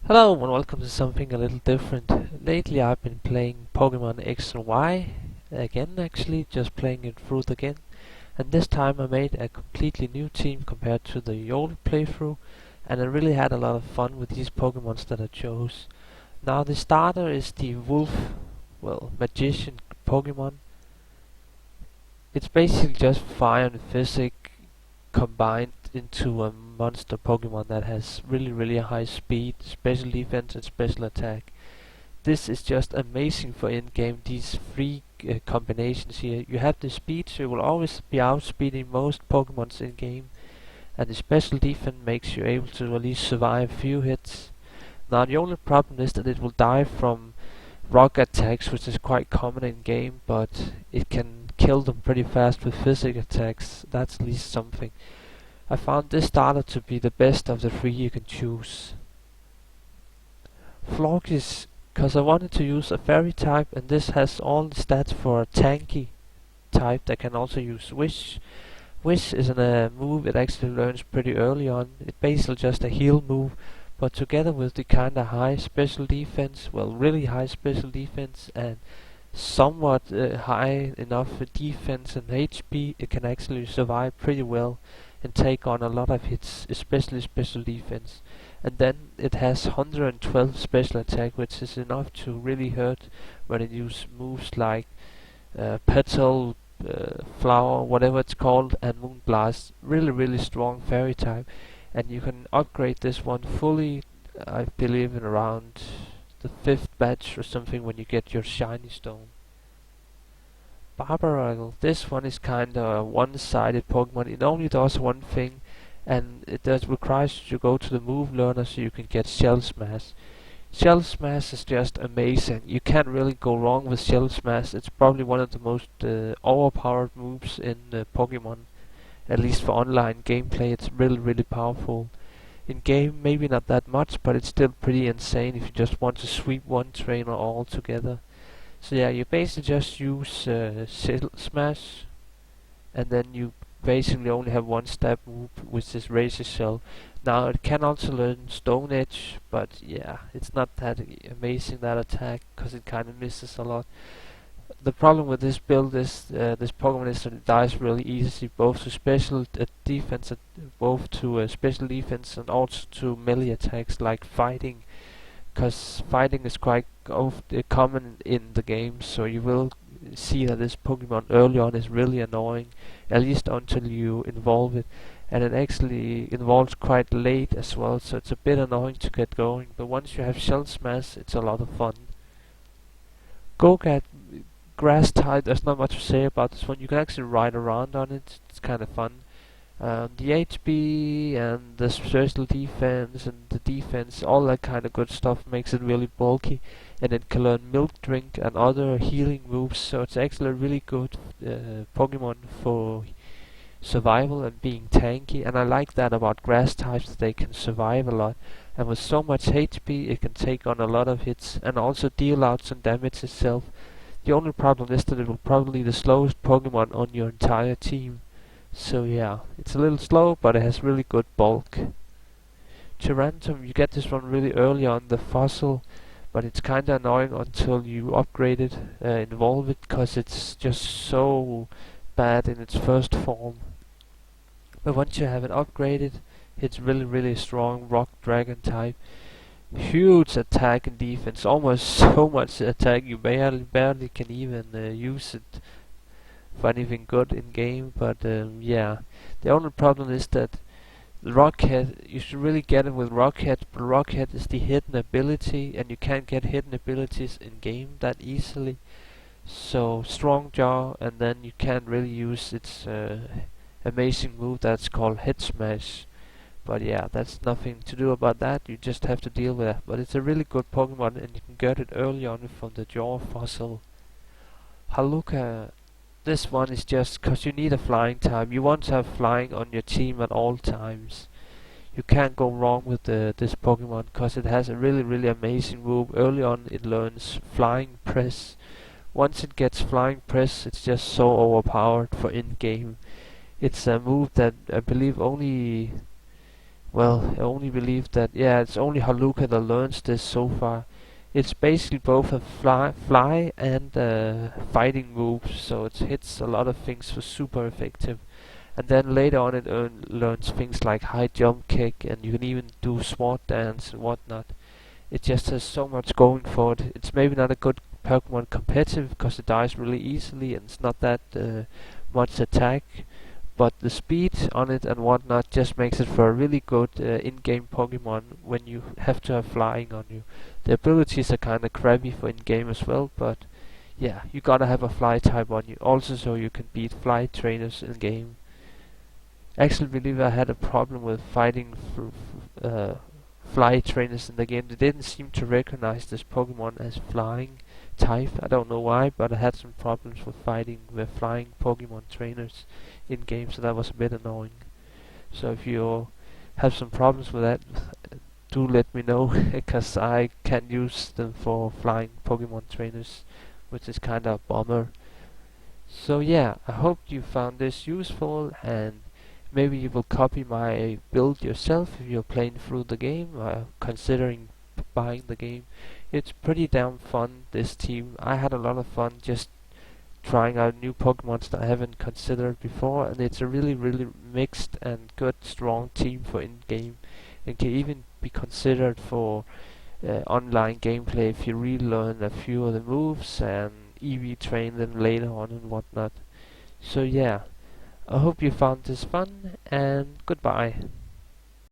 Hello and welcome to something a little different. Lately I've been playing Pokemon X and Y again, actually, just playing it through again. And this time I made a completely new team compared to the old playthrough, and I really had a lot of fun with these Pokemons that I chose. Now the starter is the Magician Pokemon. It's basically just fire and physic combined into a monster Pokemon that has really high speed, special defense and special attack. This is just amazing for in-game, these three combinations here. You have the speed, so you will always be outspeeding most Pokemons in-game, and the special defense makes you able to at least survive a few hits. Now the only problem is that it will die from rock attacks, which is quite common in-game, but it can kill them pretty fast with physical attacks. That's at least something. I found this starter to be the best of the three you can choose. Florges, because I wanted to use a fairy type, and this has all the stats for a tanky type that can also use Wish. Wish isn't a move it actually learns pretty early on. It's basically just a heal move, but together with the kinda high special defense, really high special defense, and somewhat high enough defense and HP, it can actually survive pretty well and take on a lot of hits, especially special defense. And then it has 112 special attack, which is enough to really hurt when it uses moves like Petal, Flower, whatever it's called, and Moonblast. Really strong fairy type, and you can upgrade this one fully, I believe, in around the 5th batch or something when you get your shiny stone. Barbaracle, this one is kinda a one-sided Pokemon. It only does one thing, and it does requires you to go to the move learner so you can get Shell Smash. Shell Smash is just amazing. You can't really go wrong with Shell Smash. It's probably one of the most overpowered moves in Pokemon, at least for online gameplay. It's really powerful. In game, maybe not that much, but it's still pretty insane if you just want to sweep one trainer all together. So yeah, you basically just use Shell Smash, and then you basically only have one stab move, which is Razor Shell. Now it can also learn Stone Edge, but yeah, it's not that amazing, that attack, because it kind of misses a lot. The problem with this build is this Pokemon is that it dies really easily, both to special defense, special defense, and also to melee attacks like fighting, because fighting is quite common in the game, so you will see that this Pokemon early on is really annoying, at least until you involve it, and it actually involves quite late as well, so it's a bit annoying to get going, but once you have Shell Smash, it's a lot of fun. Gogat, grass type, there's not much to say about this one. You can actually ride around on it, it's kind of fun. The HP and the special defense and the defense, all that kind of good stuff makes it really bulky, and it can learn Milk Drink and other healing moves, so it's actually a really good Pokemon for survival and being tanky, and I like that about grass types, that they can survive a lot, and with so much HP it can take on a lot of hits and also deal out some damage itself. The only problem is that it will probably be the slowest Pokemon on your entire team. So yeah, it's a little slow, but it has really good bulk. Tyrantrum, you get this one really early on the fossil, but it's kinda annoying until you upgrade it, evolve it, cause it's just so bad in its first form. But once you have it upgraded, it's really strong rock dragon type. Huge attack and defense, almost so much attack you barely can even use it for anything good in game, but yeah. The only problem is that the Rockhead, you should really get it with Rockhead, but Rockhead is the hidden ability, and you can't get hidden abilities in game that easily. So Strong Jaw, and then you can't really use its amazing move that's called Head Smash. But yeah, that's nothing to do about that, you just have to deal with that. But it's a really good Pokemon, and you can get it early on from the Jaw fossil. Hawlucha, this one is just because you need a flying type. You want to have flying on your team at all times. You can't go wrong with this Pokemon because it has a really amazing move. Early on it learns Flying Press. Once it gets Flying Press, it's just so overpowered for in-game. It's a move that I believe only Well, I only believe that, yeah, it's only Hawlucha that learns this so far. It's basically both a fly and fighting move, so it hits a lot of things for super effective. And then later on it learns things like high jump kick, and you can even do sword dance and whatnot. It just has so much going for it. It's maybe not a good Pokemon competitive because it dies really easily and it's not that much attack, but the speed on it and whatnot just makes it for a really good in-game Pokemon when you have to have flying on you. The abilities are kinda crappy for in-game as well, but yeah, you gotta have a fly type on you also so you can beat fly trainers in game. Actually believe I had a problem with fighting fly trainers in the game. They didn't seem to recognize this Pokemon as flying type. I don't know why, but I had some problems with fighting the flying Pokemon trainers in game, so that was a bit annoying. So if you have some problems with that, do let me know, because I can't use them for flying Pokemon trainers, which is kinda a bummer. So yeah, I hope you found this useful, and maybe you will copy my build yourself if you're playing through the game, considering buying the game. It's pretty damn fun, this team. I had a lot of fun just trying out new Pokemons that I haven't considered before, and it's a really mixed and good, strong team for in-game, and can even be considered for online gameplay if you relearn a few of the moves and EV train them later on and whatnot. So yeah, I hope you found this fun, and goodbye.